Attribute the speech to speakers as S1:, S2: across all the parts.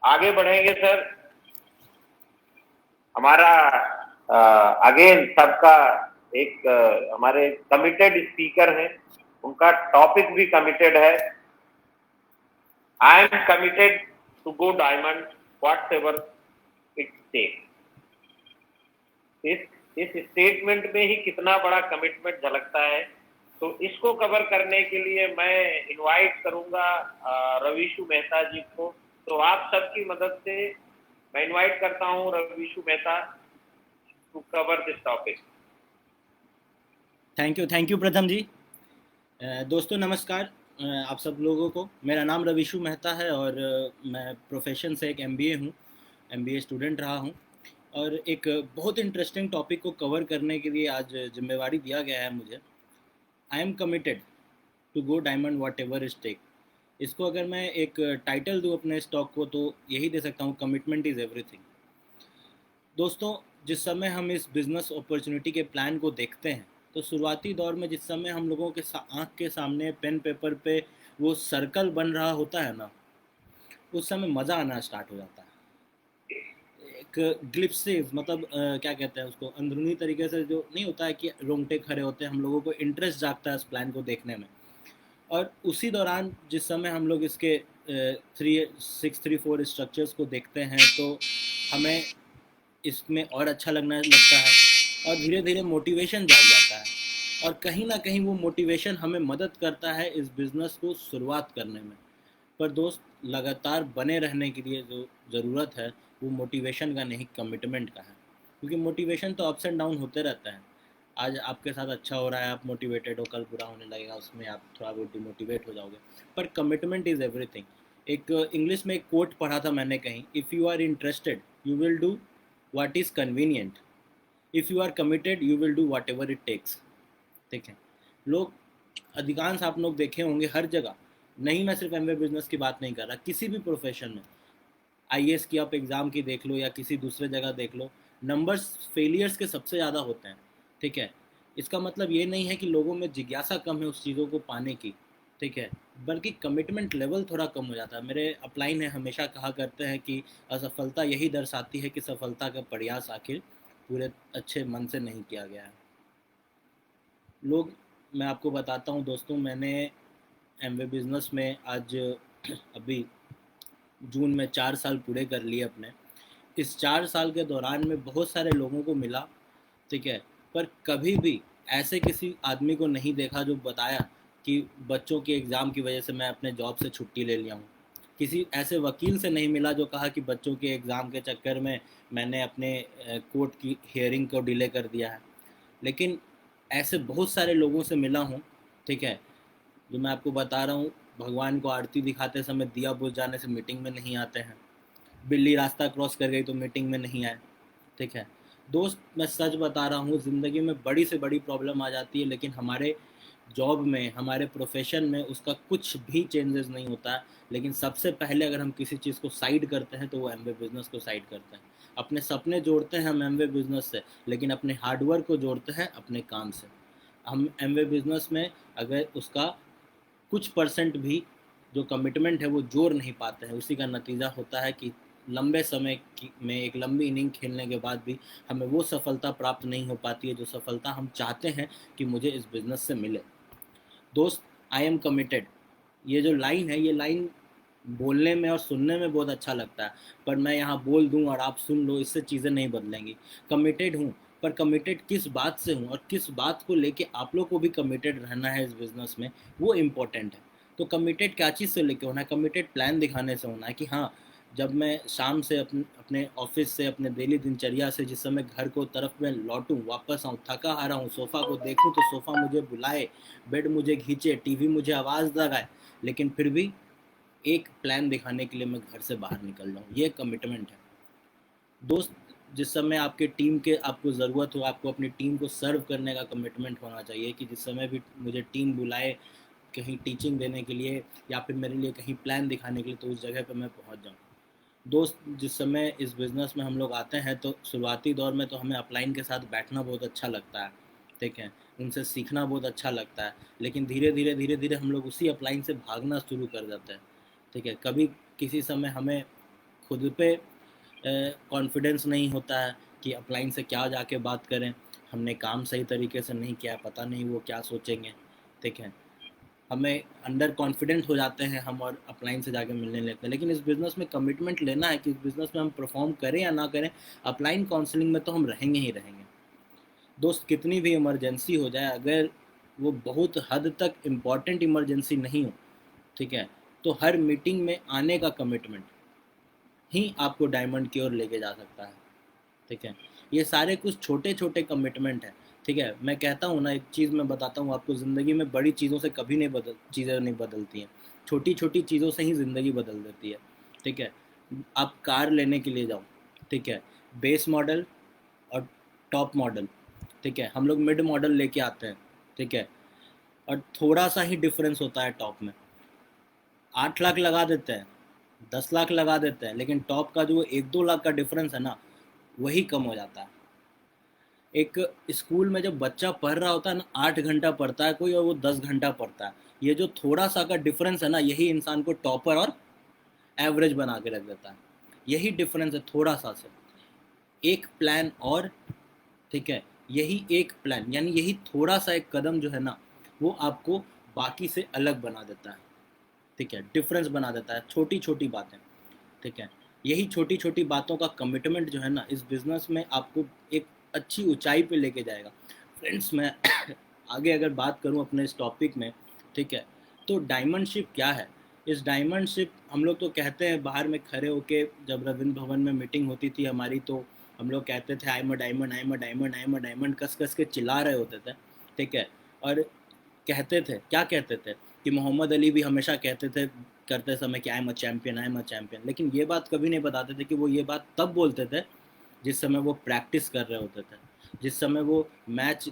S1: आगे बढ़ेंगे सर। हमारा अगेन सबका एक हमारे कमिटेड स्पीकर हैं, उनका टॉपिक भी कमिटेड है। I am committed to go diamond whatever it take. इस स्टेटमेंट में ही कितना बड़ा कमिटमेंट झलकता है। तो इसको कवर करने के लिए मैं इनवाइट करूंगा रविशु मेहता जी को। तो आप सबकी मदद से मैं इनवाइट करता हूं Ravishu Mehta to cover this topic.
S2: Thank you Pratham ji. दोस्तों नमस्कार। आप सब लोगों को मेरा नाम रविशु मेहता है और मैं प्रोफेशन से एक एमबीए हूँ, एमबीए स्टूडेंट रहा हूँ। और एक बहुत इंटरेस्टिंग टॉपिक को कवर करने के लिए आज जिम्मेवारी दिया गया है मुझे। I am committed to go diamond whatever is take. इसको अगर मैं एक टाइटल दूँ अपने स्टॉक को तो यही दे सकता हूँ, कमिटमेंट इज़ एवरीथिंग। दोस्तों, जिस समय हम इस बिज़नेस अपॉर्चुनिटी के प्लान को देखते हैं तो शुरुआती दौर में जिस समय हम लोगों के आँख के सामने पेन पेपर पे वो सर्कल बन रहा होता है ना, उस समय मज़ा आना स्टार्ट हो जाता है। एक ग्लिप्सेस मतलब क्या कहते हैं उसको, अंदरूनी तरीके से जो नहीं होता है कि रोंगटे खड़े होते हैं, हम लोगों को इंटरेस्ट जागता है इस प्लान को देखने में। और उसी दौरान जिस समय हम लोग इसके 3634 स्ट्रक्चर्स को देखते हैं तो हमें इसमें और अच्छा लगता है और धीरे धीरे मोटिवेशन जाग जाता है। और कहीं ना कहीं वो मोटिवेशन हमें मदद करता है इस बिज़नेस को शुरुआत करने में। पर दोस्त, लगातार बने रहने के लिए जो ज़रूरत है वो मोटिवेशन का नहीं, कमिटमेंट का है। क्योंकि मोटिवेशन तो अप्स एंड डाउन होते रहते हैं। आज आपके साथ अच्छा हो रहा है, आप मोटिवेटेड हो, कल बुरा होने लगेगा, उसमें आप थोड़ा बहुत डिमोटिवेट हो जाओगे। पर कमिटमेंट इज़ एवरीथिंग। एक इंग्लिश में एक कोट पढ़ा था मैंने कहीं, if you are interested you will do what is convenient, if you are committed you will do whatever it takes. ठीक है। लोग, अधिकांश आप लोग देखे होंगे हर जगह, नहीं मैं सिर्फ एमवे बिजनेस की बात नहीं कर रहा, किसी भी प्रोफेशन में, आईएएस की आप एग्ज़ाम की देख लो या किसी दूसरे जगह देख लो, नंबर्स फेलियर्स के सबसे ज़्यादा होते हैं। ठीक है। इसका मतलब ये नहीं है कि लोगों में जिज्ञासा कम है उस चीज़ों को पाने की। ठीक है। बल्कि कमिटमेंट लेवल थोड़ा कम हो जाता है। मेरे अपलाइन है हमेशा कहा करते हैं कि असफलता यही दर्शाती है कि सफलता का प्रयास आखिर पूरे अच्छे मन से नहीं किया गया है। लोग, मैं आपको बताता हूँ दोस्तों, मैंने एमवे बिज़नेस में आज अभी जून में 4 साल पूरे कर लिए अपने। इस 4 साल के दौरान में बहुत सारे लोगों को मिला। ठीक है। पर कभी भी ऐसे किसी आदमी को नहीं देखा जो बताया कि बच्चों के एग्ज़ाम की वजह से मैं अपने जॉब से छुट्टी ले लिया हूँ। किसी ऐसे वकील से नहीं मिला जो कहा कि बच्चों के एग्ज़ाम के चक्कर में मैंने अपने कोर्ट की हियरिंग को डिले कर दिया है। लेकिन ऐसे बहुत सारे लोगों से मिला हूँ। ठीक है। जो मैं आपको बता रहा हूँ, भगवान को आरती दिखाते समय दिया बुझ जाने से मीटिंग में नहीं आते हैं, बिल्ली रास्ता क्रॉस कर गई तो मीटिंग में नहीं आए। ठीक है। दोस्त, मैं सच बता रहा हूँ, ज़िंदगी में बड़ी से बड़ी प्रॉब्लम आ जाती है लेकिन हमारे जॉब में, हमारे प्रोफेशन में उसका कुछ भी चेंजेस नहीं होता है। लेकिन सबसे पहले अगर हम किसी चीज़ को साइड करते हैं तो वो एमवे बिज़नेस को साइड करते हैं। अपने सपने जोड़ते हैं हम एमवे बिज़नेस से, लेकिन अपने हार्डवर्क को जोड़ते हैं अपने काम से। हम एमवे बिज़नेस में अगर उसका कुछ परसेंट भी जो कमिटमेंट है वो जोड़ नहीं पाते हैं, उसी का नतीजा होता है कि लंबे समय में एक लंबी इनिंग खेलने के बाद भी हमें वो सफलता प्राप्त नहीं हो पाती है जो सफलता हम चाहते हैं कि मुझे इस बिज़नेस से मिले। दोस्त, आई एम कमिटेड, ये जो लाइन है, ये लाइन बोलने में और सुनने में बहुत अच्छा लगता है, पर मैं यहाँ बोल दूँ और आप सुन लो, इससे चीज़ें नहीं बदलेंगी। कमिटेड हूँ, पर कमिटेड किस बात से हूँ और किस बात को लेके आप लोग को भी कमिटेड रहना है इस बिज़नेस में, वो इम्पोर्टेंट है। तो कमिटेड क्या चीज़ से लेके होना है? कमिटेड प्लान दिखाने से होना है कि हाँ, जब मैं शाम से अपने ऑफिस से, अपने डेली दिनचर्या से जिस समय घर को तरफ में लौटूँ, वापस आऊँ, थका हारा हूँ, सोफ़ा को देखूँ तो सोफ़ा मुझे बुलाए, बेड मुझे खींचे, टीवी मुझे आवाज़ लगाए, लेकिन फिर भी एक प्लान दिखाने के लिए मैं घर से बाहर निकल जाऊँ, ये कमिटमेंट है। दोस्त, जिस समय आपके टीम के आपको ज़रूरत हो, आपको अपनी टीम को सर्व करने का कमिटमेंट होना चाहिए कि जिस समय भी मुझे टीम बुलाए कहीं टीचिंग देने के लिए या फिर मेरे लिए कहीं प्लान दिखाने के लिए, तो उस जगह पर मैं पहुंच जाऊं। दोस्त, जिस समय इस बिज़नेस में हम लोग आते हैं तो शुरुआती दौर में तो हमें अपलाइन के साथ बैठना बहुत अच्छा लगता है। ठीक है। उनसे सीखना बहुत अच्छा लगता है। लेकिन धीरे धीरे हम लोग उसी अपलाइन से भागना शुरू कर देते हैं। ठीक है। कभी किसी समय हमें खुद पे कॉन्फिडेंस नहीं होता है कि अपलाइन से क्या जाके बात करें, हमने काम सही तरीके से नहीं किया, पता नहीं वो क्या सोचेंगे, ठीक है। हमें अंडर कॉन्फिडेंट हो जाते हैं हम और अपलाइन से जाके मिलने लगते हैं। लेकिन इस बिज़नेस में कमिटमेंट लेना है कि इस बिज़नेस में हम परफॉर्म करें या ना करें, अपलाइन काउंसलिंग में तो हम रहेंगे ही रहेंगे। दोस्त, कितनी भी इमरजेंसी हो जाए, अगर वो बहुत हद तक इम्पॉर्टेंट इमरजेंसी नहीं हो, ठीक है, तो हर मीटिंग में आने का कमिटमेंट ही आपको डायमंड की ओर लेके जा सकता है, ठीक है। ये सारे कुछ छोटे छोटे कमिटमेंट हैं, ठीक है। मैं कहता हूँ ना, एक चीज़ मैं बताता हूँ आपको, ज़िंदगी में बड़ी चीज़ों से कभी नहीं चीज़ें नहीं बदलती हैं, छोटी छोटी चीज़ों से ही ज़िंदगी बदल देती है, ठीक है। आप कार लेने के लिए जाओ, ठीक है, बेस मॉडल और टॉप मॉडल, ठीक है, हम लोग मिड मॉडल लेके आते हैं, ठीक है, और थोड़ा सा ही डिफरेंस होता है टॉप में, 8 लाख लगा देते हैं, 10 लाख लगा देते हैं, लेकिन टॉप का जो 1-2 लाख का डिफरेंस है ना, वही कम हो जाता है। एक स्कूल में जब बच्चा पढ़ रहा होता है ना, 8 घंटा पढ़ता है कोई और वो 10 घंटा पढ़ता है, ये जो थोड़ा सा का डिफरेंस है ना, यही इंसान को टॉपर और एवरेज बना के रख देता है। यही डिफरेंस है थोड़ा सा से, एक प्लान और, ठीक है, यही एक प्लान, यानी यही थोड़ा सा एक कदम जो है ना, वो आपको बाकी से अलग बना देता है, ठीक है, डिफरेंस बना देता है, छोटी छोटी बातें, ठीक है। यही छोटी छोटी बातों का कमिटमेंट जो है ना, इस बिज़नेस में आपको एक अच्छी ऊंचाई पे लेके जाएगा। फ्रेंड्स, मैं आगे अगर बात करूं अपने इस टॉपिक में, ठीक है, तो डायमंडशिप क्या है। इस डायमंडशिप, हम लोग तो कहते हैं बाहर में खड़े होके, जब रविंद्र भवन में मीटिंग होती थी हमारी, तो हम लोग कहते थे I am a diamond, I am a diamond, I am a diamond, कस कस के चिल्ला रहे होते थे, ठीक है। और कहते थे, क्या कहते थे, कि मोहम्मद अली भी हमेशा कहते थे करते समय कि आई am a champion, I am a champion, लेकिन ये बात कभी नहीं बताते थे कि वो ये बात तब बोलते थे जिस समय वो प्रैक्टिस कर रहे होते थे, जिस समय वो मैच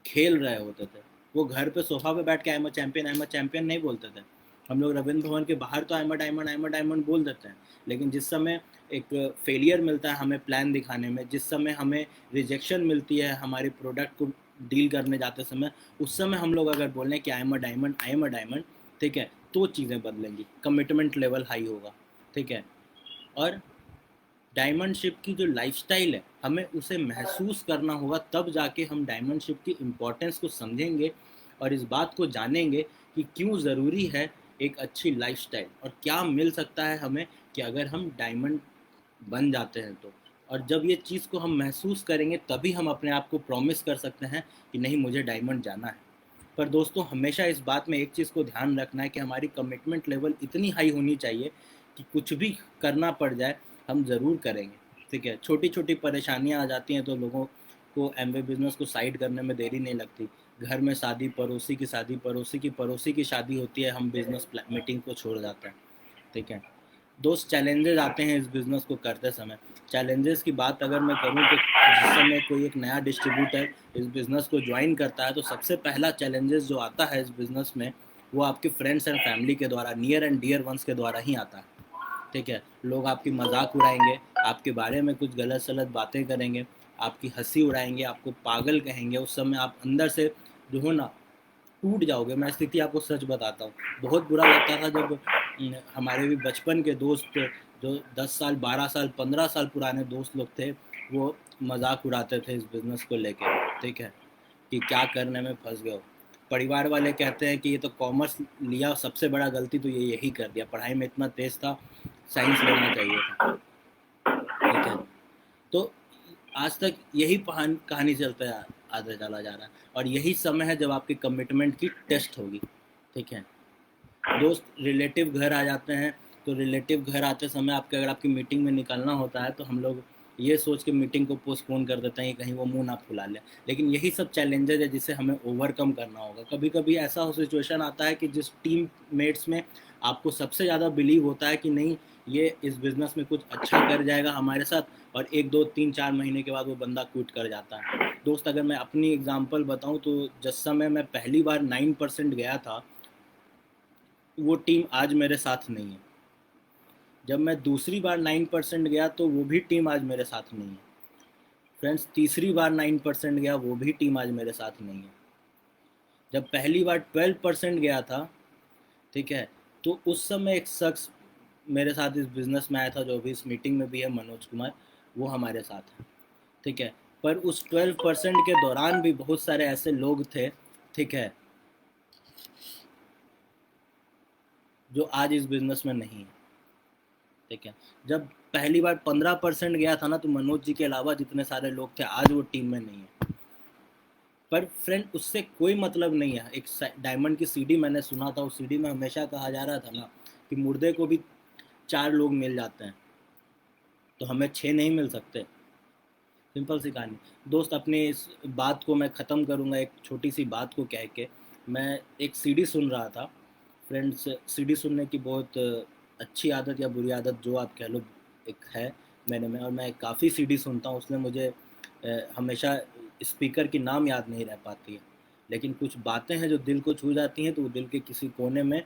S2: खेल रहे होते थे। वो घर पे सोफा पे बैठ के आई am a champion, I am a champion नहीं बोलते थे। हम लोग रविंद्र भवन के बाहर तो आई am a diamond, I am a diamond बोल देते हैं, लेकिन जिस समय एक फेलियर मिलता है हमें प्लान दिखाने में, जिस समय हमें रिजेक्शन मिलती है हमारे प्रोडक्ट को डील करने जाते समय, उस समय हम लोग अगर बोलें कि आई am a diamond, I am a diamond, ठीक है, तो चीज़ें बदलेंगी, कमिटमेंट लेवल हाई होगा, ठीक है। और डायमंडशिप की जो लाइफस्टाइल है, हमें उसे महसूस करना होगा, तब जाके हम डायमंडशिप की इम्पोर्टेंस को समझेंगे और इस बात को जानेंगे कि क्यों ज़रूरी है एक अच्छी लाइफस्टाइल, और क्या मिल सकता है हमें कि अगर हम डायमंड बन जाते हैं तो। और जब ये चीज़ को हम महसूस करेंगे, तभी हम अपने आप को प्रॉमिस कर सकते हैं कि नहीं, मुझे डायमंड जाना है। पर दोस्तों, हमेशा इस बात में एक चीज़ को ध्यान रखना है कि हमारी कमिटमेंट लेवल इतनी हाई होनी चाहिए कि कुछ भी करना पड़ जाए, हम ज़रूर करेंगे, ठीक है। छोटी छोटी परेशानियाँ आ जाती हैं तो लोगों को एमवे बिज़नेस को साइड करने में देरी नहीं लगती। घर में शादी, पड़ोसी की शादी, पड़ोसी की शादी होती है, हम बिज़नेस मीटिंग को छोड़ जाते हैं, ठीक है। दोस्त, चैलेंजेस आते हैं इस बिज़नेस को करते समय। चैलेंजेस की बात अगर मैं करूं, तो जिस समय कोई एक नया डिस्ट्रीब्यूटर इस बिज़नेस को ज्वाइन करता है, तो सबसे पहला चैलेंजेस जो आता है इस बिज़नेस में, वो आपके फ्रेंड्स एंड फैमिली के द्वारा, नियर एंड डियर वंस के द्वारा ही आता है, ठीक है। लोग आपकी मजाक उड़ाएंगे, आपके बारे में कुछ गलत सलत बातें करेंगे, आपकी हंसी उड़ाएंगे, आपको पागल कहेंगे। उस समय आप अंदर से जो हो ना, टूट जाओगे। मैं स्थिति आपको सच बताता हूँ, बहुत बुरा लगता था जब हमारे भी बचपन के दोस्त, जो 10 साल, 12 साल, 15 साल पुराने दोस्त लोग थे, वो मजाक उड़ाते थे इस बिज़नेस को लेके, ठीक है, कि क्या करने में फंस गए हो। परिवार वाले कहते हैं कि ये तो कॉमर्स लिया, सबसे बड़ा गलती तो ये यही कर दिया, पढ़ाई में इतना तेज था, साइंस लेना चाहिए था, ठीक है। तो आज तक यही कहानी चलता आगे चला जा रहा है, और यही समय है जब आपकी कमिटमेंट की टेस्ट होगी, ठीक है। दोस्त, रिलेटिव घर आ जाते हैं, तो रिलेटिव घर आते समय आपके, अगर आपकी मीटिंग में निकलना होता है, तो हम लोग ये सोच के मीटिंग को पोस्टपोन कर देते हैं कि कहीं वो मुंह ना फुला ले। लेकिन यही सब चैलेंजेज है जिसे हमें ओवरकम करना होगा। कभी कभी ऐसा सिचुएशन आता है कि जिस टीम मेट्स में आपको सबसे ज़्यादा बिलीव होता है कि नहीं, ये इस बिज़नेस में कुछ अच्छा कर जाएगा हमारे साथ, और 1, 2, 3, 4 महीने के बाद वो बंदा क्विट कर जाता है। दोस्त, अगर मैं अपनी एग्जांपल बताऊं, तो जिस समय मैं पहली बार 9% गया था, वो टीम आज मेरे साथ नहीं है। जब मैं दूसरी बार 9% गया, तो वो भी टीम आज मेरे साथ नहीं है। फ्रेंड्स, तीसरी बार 9% गया, वो भी टीम आज मेरे साथ नहीं है। जब पहली बार 12% गया था, ठीक है, तो उस समय एक शख्स मेरे साथ इस बिज़नेस में आया था, जो अभी इस मीटिंग में भी है, मनोज कुमार, वो हमारे साथ है, ठीक है। पर उस 12% के दौरान भी बहुत सारे ऐसे लोग थे, ठीक है, जो आज इस बिज़नेस में नहीं है, ठीक है। जब पहली बार 15% गया था ना, तो मनोज जी के अलावा जितने सारे लोग थे आज वो टीम में नहीं है। पर फ्रेंड, उससे कोई मतलब नहीं है। एक डायमंड की सीढ़ी मैंने सुना था, उस सीढ़ी में हमेशा कहा जा रहा था ना कि मुर्दे को भी 4 लोग मिल जाते हैं, तो हमें 6 नहीं मिल सकते। सिंपल सी कहानी। दोस्त, अपनी इस बात को मैं ख़त्म करूँगा एक छोटी सी बात को कह के। मैं एक सीडी सुन रहा था फ्रेंड्स। सीडी सुनने की बहुत अच्छी आदत या बुरी आदत जो आप कह लो, एक है मैंने में, और मैं काफ़ी सीडी सुनता हूँ। उसमें मुझे हमेशा स्पीकर की नाम याद नहीं रह पाती है, लेकिन कुछ बातें हैं जो दिल को छू जाती हैं, तो वो दिल के किसी कोने में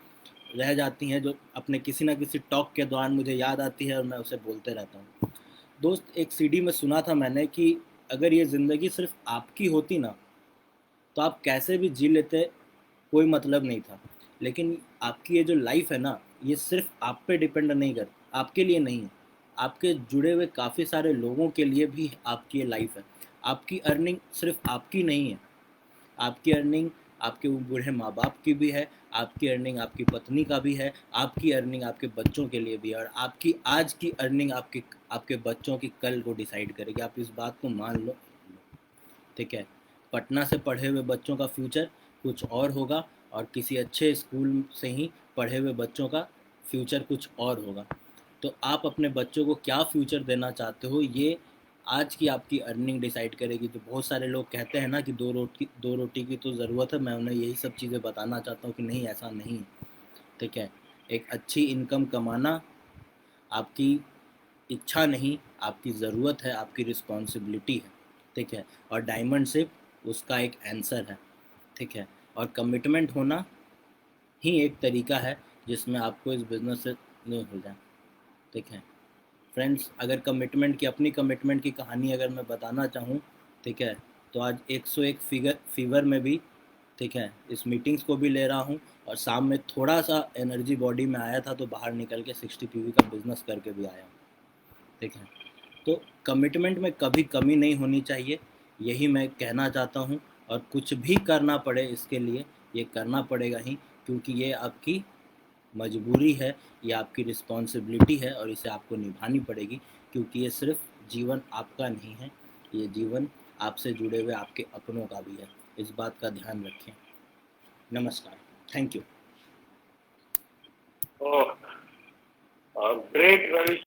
S2: रह जाती हैं, जो अपने किसी ना किसी टॉक के दौरान मुझे याद आती है और मैं उसे बोलते रहता हूँ। दोस्त, एक सीडी में सुना था मैंने कि अगर ये ज़िंदगी सिर्फ आपकी होती ना, तो आप कैसे भी जी लेते, कोई मतलब नहीं था। लेकिन आपकी ये जो लाइफ है ना, ये सिर्फ आप पे डिपेंड नहीं कर, आपके लिए नहीं है, आपके जुड़े हुए काफ़ी सारे लोगों के लिए भी आपकी ये लाइफ है। आपकी अर्निंग सिर्फ आपकी नहीं है, आपकी अर्निंग आपके बूढ़े माँ बाप की भी है, आपकी अर्निंग आपकी पत्नी का भी है, आपकी अर्निंग आपके बच्चों के लिए भी है, और आपकी आज की अर्निंग आपके आपके बच्चों की कल को डिसाइड करेगी। आप इस बात को मान लो, ठीक है। पटना से पढ़े हुए बच्चों का फ्यूचर कुछ और होगा, और किसी अच्छे स्कूल से ही पढ़े हुए बच्चों का फ्यूचर कुछ और होगा। तो आप अपने बच्चों को क्या फ्यूचर देना चाहते हो, ये आज की आपकी अर्निंग डिसाइड करेगी। तो बहुत सारे लोग कहते हैं ना कि दो रोटी की तो ज़रूरत है, मैं उन्हें यही सब चीज़ें बताना चाहता हूँ कि नहीं, ऐसा नहीं है, ठीक है। एक अच्छी इनकम कमाना आपकी इच्छा नहीं, आपकी ज़रूरत है, आपकी रिस्पॉन्सिबिलिटी है, ठीक है। और डायमंड सिर्फ उसका एक आंसर है, ठीक है। और कमिटमेंट होना ही एक तरीका है जिसमें आपको इस बिज़नेस से नहीं हो जाए, ठीक है। फ्रेंड्स, अगर कमिटमेंट की, अपनी कमिटमेंट की कहानी अगर मैं बताना चाहूँ, ठीक है, तो आज 101 फीवर में भी, ठीक है, इस मीटिंग्स को भी ले रहा हूँ, और शाम में थोड़ा सा एनर्जी बॉडी में आया था, तो बाहर निकल के 60 पीवी का बिज़नेस करके भी आया हूँ, ठीक है। तो कमिटमेंट में कभी कमी नहीं होनी चाहिए, यही मैं कहना चाहता हूँ। और कुछ भी करना पड़े इसके लिए, ये करना पड़ेगा ही, क्योंकि ये आपकी मजबूरी है, ये आपकी रिस्पॉन्सिबिलिटी है, और इसे आपको निभानी पड़ेगी, क्योंकि ये सिर्फ जीवन आपका नहीं है, ये जीवन आपसे जुड़े हुए आपके अपनों का भी है। इस बात का ध्यान रखें। नमस्कार। Thank you.
S1: Oh, great Ravi.